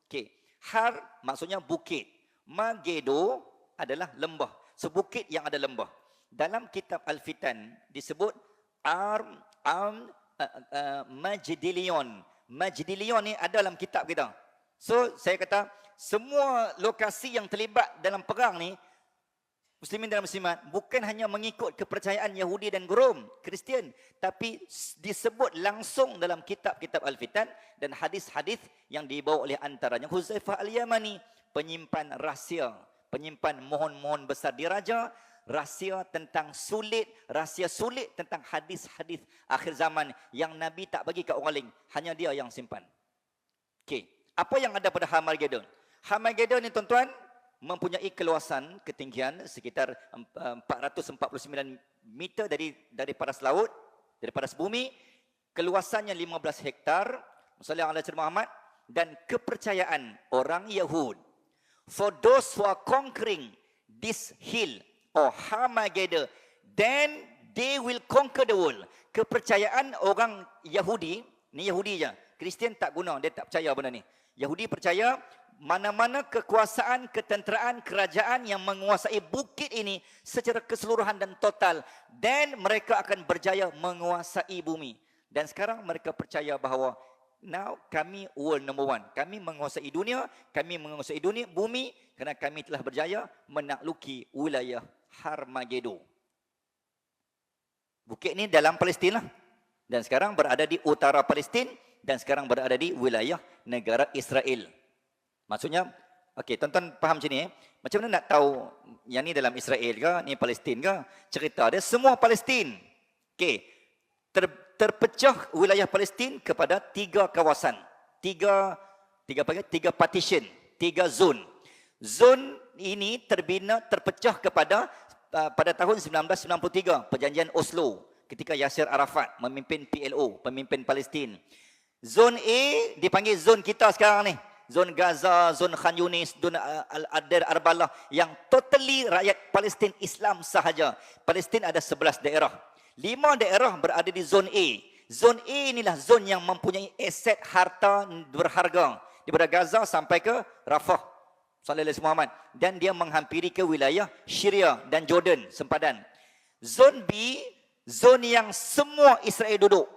Okey. Har maksudnya bukit. Magedo adalah lembah. Sebukit yang ada lembah. Dalam kitab Al-Fitan disebut Majdilion. Majdilion ni ada dalam kitab kita. So, saya kata semua lokasi yang terlibat dalam perang ni, Muslimin dan Muslimat, bukan hanya mengikut kepercayaan Yahudi dan Rom, Kristian, tapi disebut langsung dalam kitab-kitab Al-Fitan dan hadis-hadis yang dibawa oleh antaranya Huzaifah Al-Yamani, penyimpan rahsia, penyimpan mohon-mohon besar diraja, rahsia tentang sulit, rahsia sulit tentang hadis-hadis akhir zaman yang Nabi tak bagi kat orang lain, hanya dia yang simpan. Okey, apa yang ada pada Harmageddon? Harmageddon ni tuan-tuan mempunyai keluasan ketinggian sekitar 449 meter dari paras laut, dari paras bumi, keluasannya 15 hektar, sallallahu alaihi Muhammad, dan kepercayaan orang Yahud, for those who are conquering this hill or Harmageddon, then they will conquer the world. Kepercayaan orang Yahudi, ni Yahudi je, Kristian tak guna, dia tak percaya benda ni. Yahudi percaya mana-mana kekuasaan, ketenteraan, kerajaan yang menguasai bukit ini secara keseluruhan dan total, dan mereka akan berjaya menguasai bumi. Dan sekarang mereka percaya bahawa now kami world number 1. Kami menguasai dunia, bumi, kerana kami telah berjaya menakluki wilayah Harmageddon. Bukit ini dalam Palestin lah. Dan sekarang berada di utara Palestin, dan sekarang berada di wilayah negara Israel. Maksudnya, okey, tuan-tuan faham macam ni. Macam mana nak tahu yang ni dalam Israel ke, ni Palestin ke? Cerita dia semua Palestin. Okey, terpecah wilayah Palestin kepada 3 kawasan. 3 partition, 3 zon. Zon ini terpecah kepada pada tahun 1993, perjanjian Oslo, ketika Yasser Arafat memimpin PLO, pemimpin Palestin. Zon A dipanggil zon kita sekarang ni. Zon Gaza, zon Khan Yunis, zon Al-Adir Arbalah, yang totally rakyat Palestin Islam sahaja. Palestin ada 11 daerah. 5 daerah berada di zon A. Zon A inilah zon yang mempunyai aset harta berharga daripada Gaza sampai ke Rafah, sallallahu alaihi Muhammad, dan dia menghampiri ke wilayah Syria dan Jordan sempadan. Zon B, zon yang semua Israel duduk.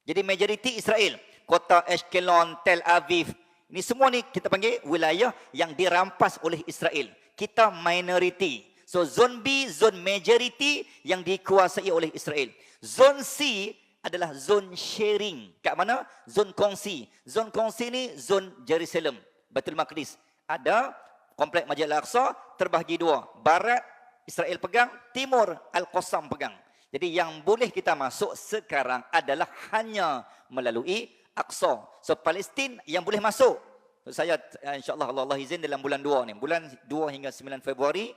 Jadi majoriti Israel, kota Ashkelon, Tel Aviv, ini semua ni kita panggil wilayah yang dirampas oleh Israel. Kita minority. So zon B, zon majority yang dikuasai oleh Israel. Zon C adalah zon sharing. Kat mana? Zon kongsi. Zon kongsi ni zon Jerusalem, Baitul Maqdis. Ada komplek Masjid Al-Aqsa terbahagi 2. Barat Israel pegang, timur Al-Qassam pegang. Jadi yang boleh kita masuk sekarang adalah hanya melalui Aqsa. So Palestin yang boleh masuk. So, saya insya-Allah Allah izin dalam bulan 2 ni, bulan 2 hingga 9 Februari,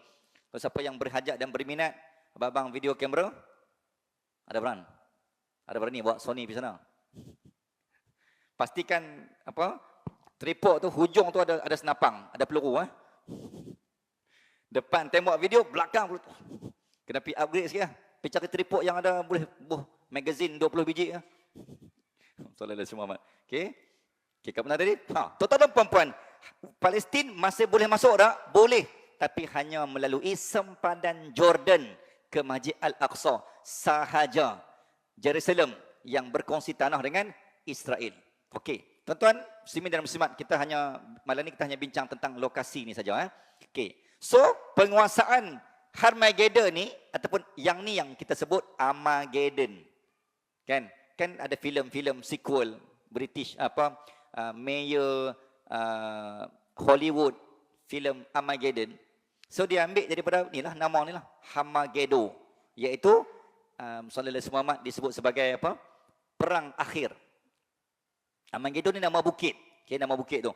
so, siapa yang berhajat dan berminat, abang video kamera ada berani buat Sony di sana. Pastikan tripod tu hujung tu ada senapang, ada peluru Depan tembok video, belakang kena pergi upgrade sikit lah. Pergi cari tripod yang ada boleh magazine 20 biji Sallallahu alaihi Muhammad. Okey. Okey, kat mana tadi? Tuan-tuan dan puan-puan, Palestin masih boleh masuk tak? Boleh, tapi hanya melalui sempadan Jordan ke Masjid Al-Aqsa sahaja. Jerusalem yang berkongsi tanah dengan Israel. Okey. Tuan-tuan, muslimin dan muslimat, malam ni kita hanya bincang tentang lokasi ni saja. Okey. So, penguasaan Harmageddon ni, ataupun yang ni yang kita sebut Armageddon. Kan ada filem-filem sequel British Mayer Hollywood filem Armageddon. So dia ambil daripada inilah nama ni lah, Harmageddon, iaitu sallallahu alaihi wasallam disebut sebagai apa? Perang akhir. Armageddon ni nama bukit. Okay, nama bukit tu.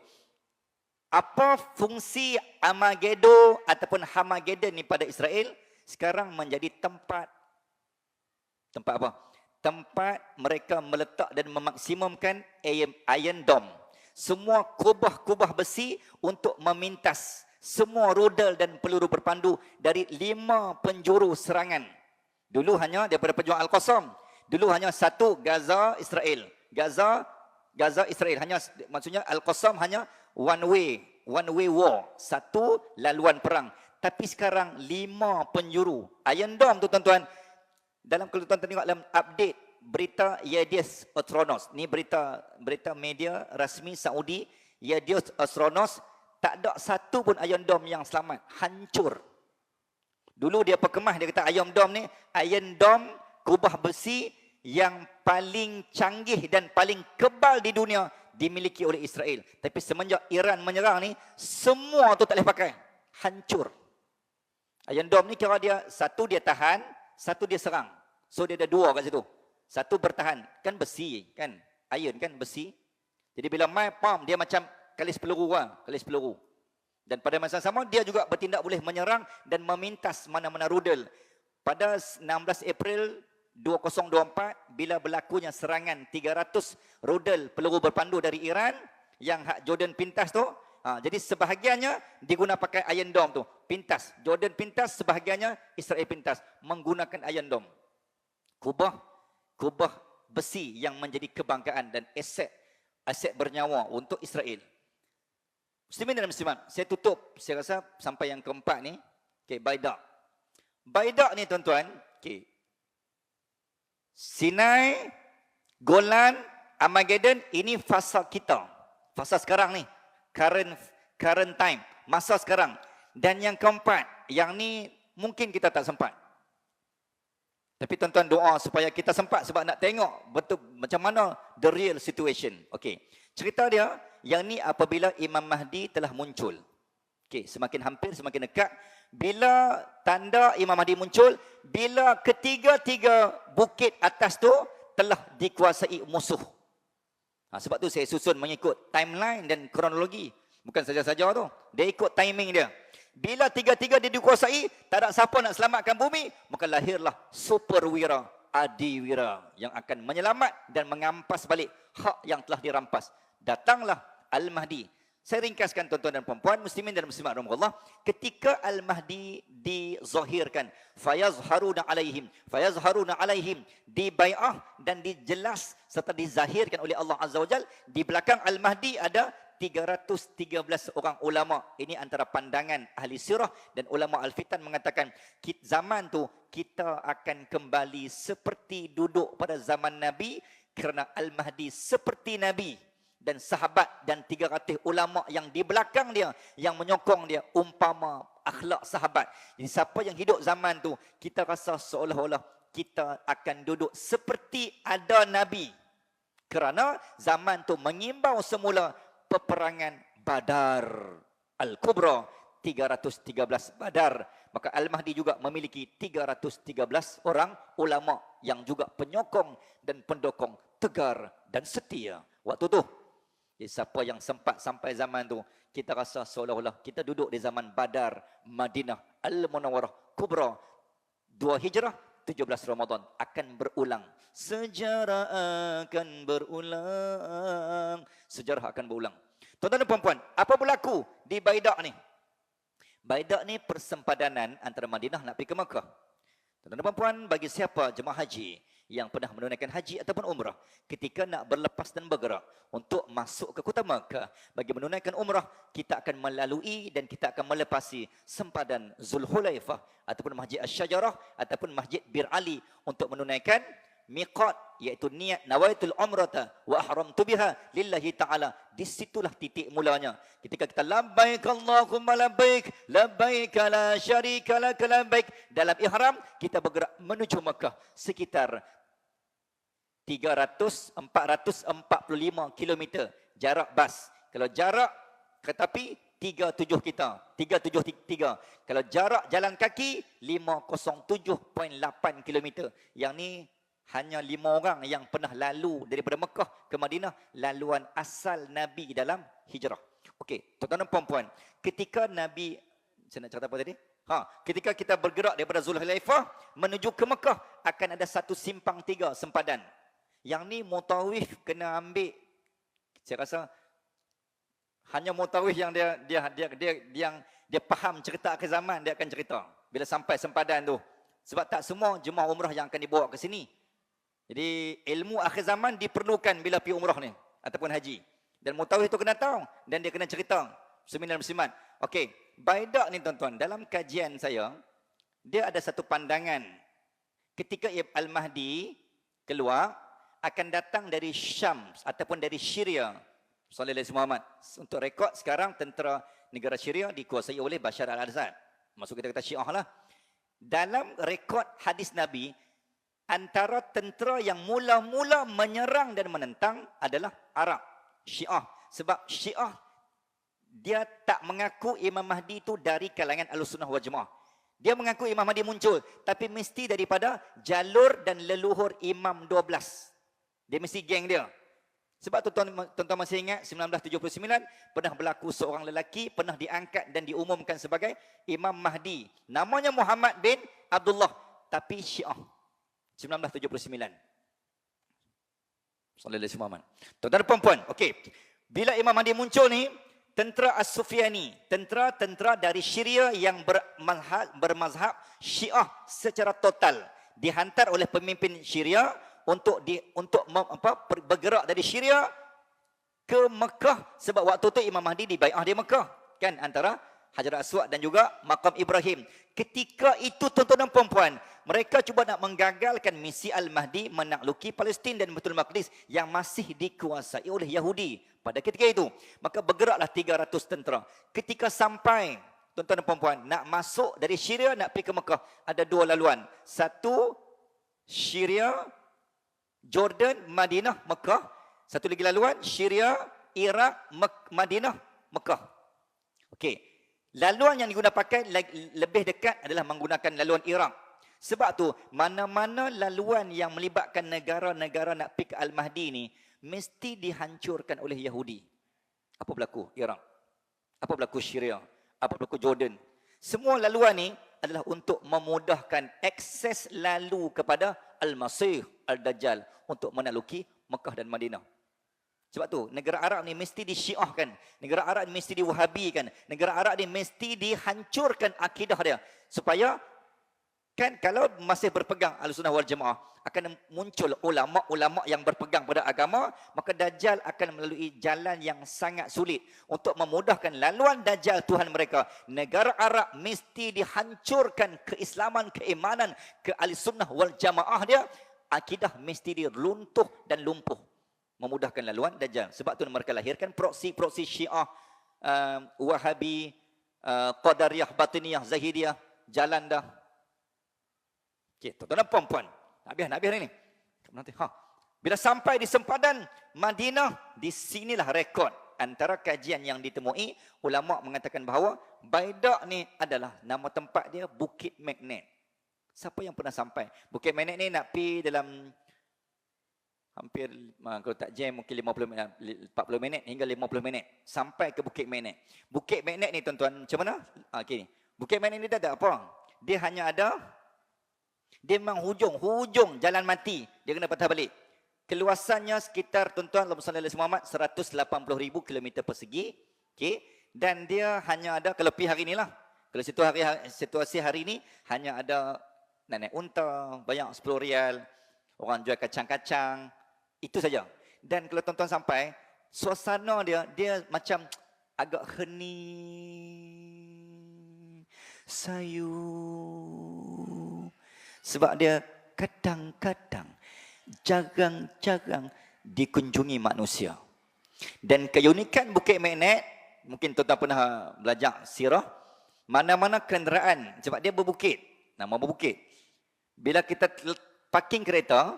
Apa fungsi Armageddon ataupun Harmageddon ni pada Israel? Sekarang menjadi tempat apa? Tempat mereka meletak dan memaksimumkan Iron Dome. Semua kubah-kubah besi untuk memintas semua rudal dan peluru berpandu dari 5 penjuru serangan. Dulu hanya daripada pejuang Al-Qassam. Dulu hanya satu Gaza Israel. Gaza Israel, hanya maksudnya Al-Qassam hanya one way war, satu laluan perang. Tapi sekarang 5 penjuru. Iron Dome tu tuan-tuan, kalau tuan-tuan tengok dalam update berita Yedios Astronos, ni berita media rasmi Saudi, Yedios Astronos, tak ada satu pun Iron Dome yang selamat, hancur. Dulu dia perkemah, dia kata Iron Dome ni, Iron Dome kubah besi yang paling canggih dan paling kebal di dunia dimiliki oleh Israel. Tapi semenjak Iran menyerang ni, semua tu tak boleh pakai. Hancur. Iron Dome ni kira dia, satu dia tahan, satu dia serang. So dia ada 2 kat situ. Satu bertahan. Kan besi kan? Iron kan besi. Jadi bila main pam, dia macam kalis peluru lah. Kalis peluru. Dan pada masa sama, dia juga bertindak boleh menyerang dan memintas mana-mana rudal. Pada 16 April 2024, bila berlakunya serangan 300 rudal peluru berpandu dari Iran yang hak Jordan pintas tu, jadi sebahagiannya diguna pakai Iron Dome tu, pintas. Jordan pintas, sebahagiannya Israel pintas menggunakan Iron Dome. Kubah besi yang menjadi kebanggaan dan aset bernyawa untuk Israel. Muslimin dan muslimat, saya tutup, saya rasa sampai yang keempat ni, okey, Baidak ni tuan-tuan, okey. Sinai, Golan, Armageddon, ini fasa kita. Fasa sekarang ni. Current time. Masa sekarang. Dan yang keempat, yang ni mungkin kita tak sempat. Tapi tuan-tuan doa supaya kita sempat sebab nak tengok betul macam mana the real situation. Okey. Cerita dia, yang ni apabila Imam Mahdi telah muncul. Okey, semakin hampir, semakin dekat. Bila tanda Imam Mahdi muncul, bila ketiga-tiga bukit atas tu telah dikuasai musuh. Sebab tu saya susun mengikut timeline dan kronologi. Bukan saja-saja tu. Dia ikut timing dia. Bila tiga-tiga dia dikuasai, tak ada siapa nak selamatkan bumi, maka lahirlah superwira, adiwira yang akan menyelamat dan mengampas balik hak yang telah dirampas. Datanglah Al-Mahdi. Saya ringkaskan tuan-tuan dan puan-puan, muslimin dan muslimat rahmatullah, ketika Al-Mahdi dizahirkan, fayazharuna alaihim, dibai'ah dan dijelas serta dizahirkan oleh Allah Azza wa Jal. Di belakang Al-Mahdi ada 313 orang ulama. Ini antara pandangan ahli sirah dan ulama Al-Fitan mengatakan, zaman tu kita akan kembali seperti duduk pada zaman Nabi, kerana Al-Mahdi seperti Nabi dan sahabat dan 300 ulama yang di belakang dia, yang menyokong dia, umpama akhlak sahabat. Jadi siapa yang hidup zaman tu, kita rasa seolah-olah kita akan duduk seperti ada Nabi. Kerana zaman tu mengimbau semula peperangan Badar Al-Kubra, 313 Badar. Maka Al-Mahdi juga memiliki 313 orang ulama yang juga penyokong dan pendukung tegar dan setia waktu tu. Jadi siapa yang sempat sampai zaman tu, kita rasa seolah-olah kita duduk di zaman Badar, Madinah, Al-Munawwarah Kubra. 2 Hijrah, 17 Ramadan akan berulang. Sejarah akan berulang. Sejarah akan berulang. Tuan-tuan dan puan-puan, apa berlaku di Baidak ni? Baidak ni persempadanan antara Madinah nak pergi ke Makkah. Tuan-tuan dan puan-puan, bagi siapa jemaah haji yang pernah menunaikan haji ataupun umrah, ketika nak berlepas dan bergerak untuk masuk ke kota Makkah, bagi menunaikan umrah, kita akan melalui dan kita akan melepasi sempadan Zulhulaifah ataupun Masjid Asy-Syajarah ataupun Masjid Bir Ali untuk menunaikan miqat, iaitu niat nawaitul umrata wa ahramtu biha lillahi ta'ala. Disitulah titik mulanya. Ketika kita labbaik Allahumma labbaik, labbaik la syarika lak labbaik. Dalam ihram, kita bergerak menuju Mekah sekitar 445 km jarak bas. Kalau jarak kereta api 37 kita, 373. Kalau jarak jalan kaki 507.8 km. Yang ni hanya 5 orang yang pernah lalu daripada Mekah ke Madinah, laluan asal Nabi dalam hijrah. Okey, tuan-tuan dan puan-puan, ketika Nabi, saya nak cerita apa tadi? Ketika kita bergerak daripada Zulhulaifah menuju ke Mekah, akan ada satu simpang 3 sempadan. Yang ni mutawif kena ambil, saya rasa hanya mutawif yang dia faham cerita akhir zaman, dia akan cerita bila sampai sempadan tu. Sebab tak semua jemaah umrah yang akan dibawa ke sini. Jadi ilmu akhir zaman diperlukan bila pergi umrah ni ataupun haji. Dan mutawif tu kena tahu dan dia kena cerita seminar-seminar. Okey, Baidak ni tuan-tuan, dalam kajian saya, dia ada satu pandangan. Ketika Al-Mahdi keluar, akan datang dari Syam ataupun dari Syria. Sallallahu alaihi Muhammad. Untuk rekod sekarang, tentera negara Syria dikuasai oleh Bashar al-Assad. Maksud kita kata Syiah lah. Dalam rekod hadis Nabi, antara tentera yang mula-mula menyerang dan menentang adalah Arab, Syiah. Sebab Syiah, dia tak mengaku Imam Mahdi itu dari kalangan Ahlussunnah wal Jamaah. Dia mengaku Imam Mahdi muncul, tapi mesti daripada jalur dan leluhur Imam 12. Dia mesti geng dia. Sebab tuan-tuan masih ingat 1979 pernah berlaku seorang lelaki pernah diangkat dan diumumkan sebagai Imam Mahdi. Namanya Muhammad bin Abdullah, tapi Syiah. 1979. Sallallahu alaihi wasallam. Tuan-tuan dan puan-puan, okey. Bila Imam Mahdi muncul ni, tentera As-Sufyani, tentera dari Syria yang bermazhab Syiah secara total, dihantar oleh pemimpin Syria untuk bergerak dari Syria ke Mekah, sebab waktu tu Imam Mahdi dibai'ah di Mekah, kan, antara Hajar Aswad dan juga Maqam Ibrahim. Ketika itu tuan-tuan dan puan-puan, mereka cuba nak menggagalkan misi Al-Mahdi menakluki Palestin dan Baitul Maqdis yang masih dikuasai oleh Yahudi pada ketika itu. Maka bergeraklah 300 tentera. Ketika sampai, tuan-tuan dan puan-puan, nak masuk dari Syria nak pergi ke Mekah, ada 2 laluan. Satu, Syria, Jordan, Madinah, Mekah. Satu lagi laluan, Syria, Iraq, Madinah, Mekah. Okey. Laluan yang digunakan pakai lebih dekat adalah menggunakan laluan Iraq. Sebab tu, mana-mana laluan yang melibatkan negara-negara nak pergi ke Al-Mahdi ni, mesti dihancurkan oleh Yahudi. Apa berlaku? Iraq. Apa berlaku? Syria. Apa berlaku? Jordan. Semua laluan ni adalah untuk memudahkan akses lalu kepada Al-Masih, Al-Dajjal untuk menakluki Mekah dan Madinah. Sebab tu, negara Arab ni mesti disyiahkan. Negara Arab ni mesti diwahabikan. Negara Arab ni mesti dihancurkan akidah dia. Supaya, kan, kalau masih berpegang Ahlussunnah wal Jamaah, akan muncul ulama-ulama yang berpegang pada agama, maka Dajjal akan melalui jalan yang sangat sulit untuk memudahkan laluan Dajjal Tuhan mereka. Negara Arab mesti dihancurkan keislaman, keimanan, ke Ahlussunnah wal Jamaah dia, akidah mesti diruntuh dan lumpuh, memudahkan laluan Dajjal. Sebab tu mereka lahirkan proksi-proksi Syiah, Wahabi, Qadariyah, Batiniyah, Zahidiyah, jalan dah. Okey, tuan-tuan dan puan-puan, nak habis hari ni. Nanti, bila sampai di sempadan Madinah, di sinilah rekod antara kajian yang ditemui, ulama mengatakan bahawa Baidak ni adalah nama tempat dia Bukit Magnet. Siapa yang pernah sampai? Bukit Magnet ni nak pergi dalam hampir, kalau tak jam mungkin 40 minit hingga 50 minit sampai ke Bukit Magnet. Bukit Magnet ni tuan-tuan, macam mana? Okey, Bukit Magnet ni tak ada apa. Dia hanya ada, dia memang hujung jalan mati. Dia kena patah balik. Keluasannya sekitar, tuan-tuan, Allahumma salli ala Muhammad, 180,000 km persegi. Okey, dan dia hanya ada, kalau pergi hari ni lah, kalau situasi hari ni, hanya ada nak naik unta, bayar 10 rial, orang jual kacang-kacang, itu saja. Dan kalau tuan-tuan sampai, suasana dia macam agak hening, sayu. Sebab dia kadang-kadang jarang-jarang dikunjungi manusia. Dan keunikan Bukit Magnet, mungkin tuan-tuan pernah belajar sirah, mana-mana kenderaan, sebab dia berbukit, nama berbukit. Bila kita parking kereta,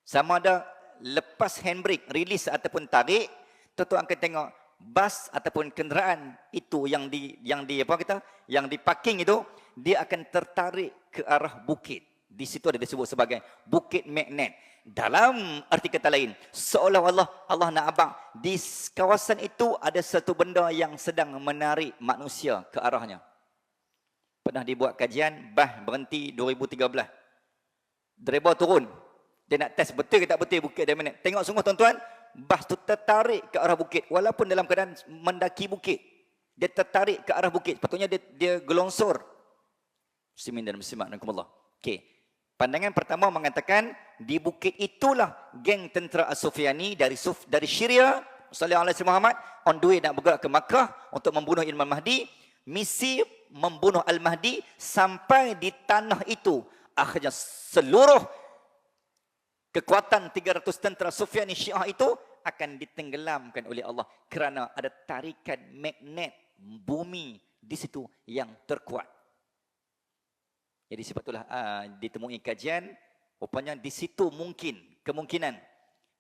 sama ada lepas handbrake, release ataupun tarik, tuan-tuan akan tengok bas ataupun kenderaan itu yang di parking itu, dia akan tertarik ke arah bukit. Di situ ada disebut sebagai Bukit Magnet. Dalam arti kata lain, seolah-olah Allah nak abang di kawasan itu ada satu benda yang sedang menarik manusia ke arahnya. Pernah dibuat kajian, bas berhenti 2013. Driver turun. Dia nak test betul ke tak betul Bukit Magnet. Tengok semua tuan-tuan, bas tu tertarik ke arah bukit. Walaupun dalam keadaan mendaki bukit, dia tertarik ke arah bukit. Patutnya dia gelongsor. Muslimin dan muslimat, nakumullah. Okey. Pandangan pertama mengatakan di bukit itulah geng tentera As-Sufyani dari Syria, sallallahu alaihi Muhammad, on the way nak bergerak ke Makkah untuk membunuh Imam Mahdi. Misi membunuh Al-Mahdi sampai di tanah itu. Akhirnya seluruh kekuatan 300 tentera Sufyani Syiah itu akan ditenggelamkan oleh Allah kerana ada tarikan magnet bumi di situ yang terkuat. Jadi sebab itulah ditemui kajian, rupanya di situ kemungkinan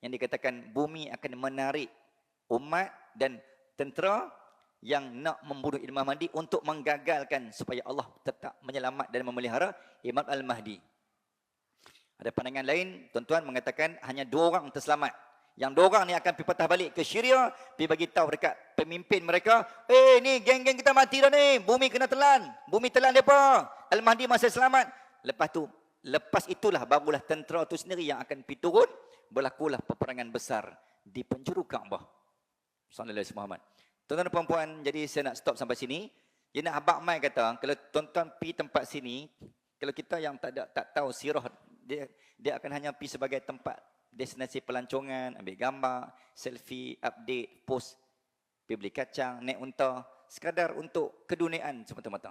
yang dikatakan bumi akan menarik umat dan tentera yang nak membunuh Imam Mahdi untuk menggagalkan supaya Allah tetap menyelamat dan memelihara Imam Al-Mahdi. Ada pandangan lain, tuan-tuan mengatakan hanya 2 orang terselamat. Yang 2 orang ni akan pergi patah balik ke Syria, pergi bagi tahu dekat pemimpin mereka, ni geng-geng kita mati dah ni, bumi kena telan. Bumi telan depa. Al-Mahdi masih selamat. Lepas itulah barulah tentera itu sendiri yang akan pergi turun, berlakulah peperangan besar di penjuru Kaabah. Sallallahu alaihi Muhammad. Tuan-tuan dan puan-puan, jadi saya nak stop sampai sini. Jadi nak Abang Mai kata, kalau tuan-tuan pergi tempat sini, kalau kita yang tak tahu sirah, dia akan hanya pergi sebagai tempat destinasi pelancongan, ambil gambar, selfie, update, post, pergi beli kacang, naik unta, sekadar untuk keduniaan semata-mata.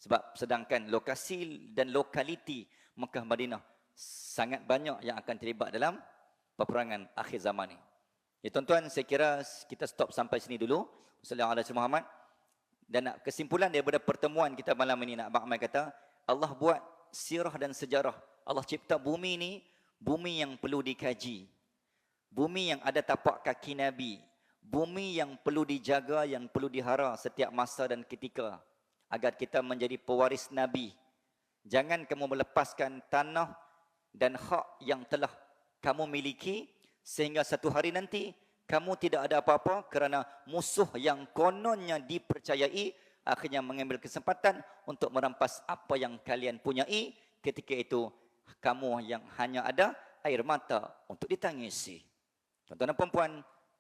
Sebab sedangkan lokasi dan lokaliti Mekah Madinah sangat banyak yang akan terlibat dalam peperangan akhir zaman ni. Ya tuan-tuan, saya kira kita stop sampai sini dulu. Sallallahu alaihi Muhammad. Dan kesimpulan daripada pertemuan kita malam ini, nak Abang Ahmad kata, Allah buat sirah dan sejarah. Allah cipta bumi ni, bumi yang perlu dikaji. Bumi yang ada tapak kaki Nabi. Bumi yang perlu dijaga, yang perlu dihara setiap masa dan ketika. Agar kita menjadi pewaris Nabi. Jangan kamu melepaskan tanah dan hak yang telah kamu miliki, sehingga satu hari nanti kamu tidak ada apa-apa kerana musuh yang kononnya dipercayai akhirnya mengambil kesempatan untuk merampas apa yang kalian punyai. Ketika itu kamu yang hanya ada air mata untuk ditangisi. Tuan-tuan dan puan-puan,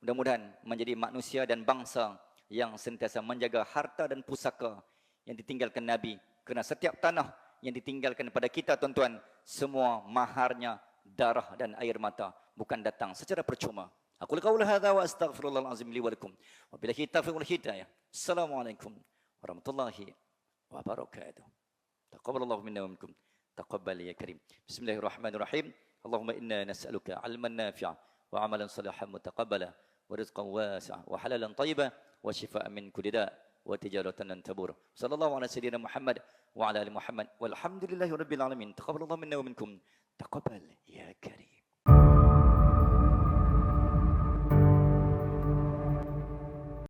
mudah-mudahan menjadi manusia dan bangsa yang sentiasa menjaga harta dan pusaka yang ditinggalkan Nabi. Kerana setiap tanah yang ditinggalkan pada kita, tuan-tuan, semua maharnya darah dan air mata, bukan datang secara percuma. Aku qaulu hadza wa astaghfirullahal azim li wa lakum. Wa billahi taufiq wal hidayah. Assalamualaikum warahmatullahi wabarakatuh. Taqabbalallahu minna wa minkum. Taqabbal ya karim. Bismillahirrahmanirrahim. Allahumma inna nas'aluka 'ilman nafi'a wa 'amalan salihan mutaqabbala wa rizqan wasi'a wa halalan thayyiban wa shifaa'an min kulli da' wa tijaratan lan tabur. Sallallahu ala sayyidina Muhammad wa ala ali Muhammad walhamdulillahi rabbil alamin. Taqabbalallahu minna wa minkum. Taqabbal ya karim.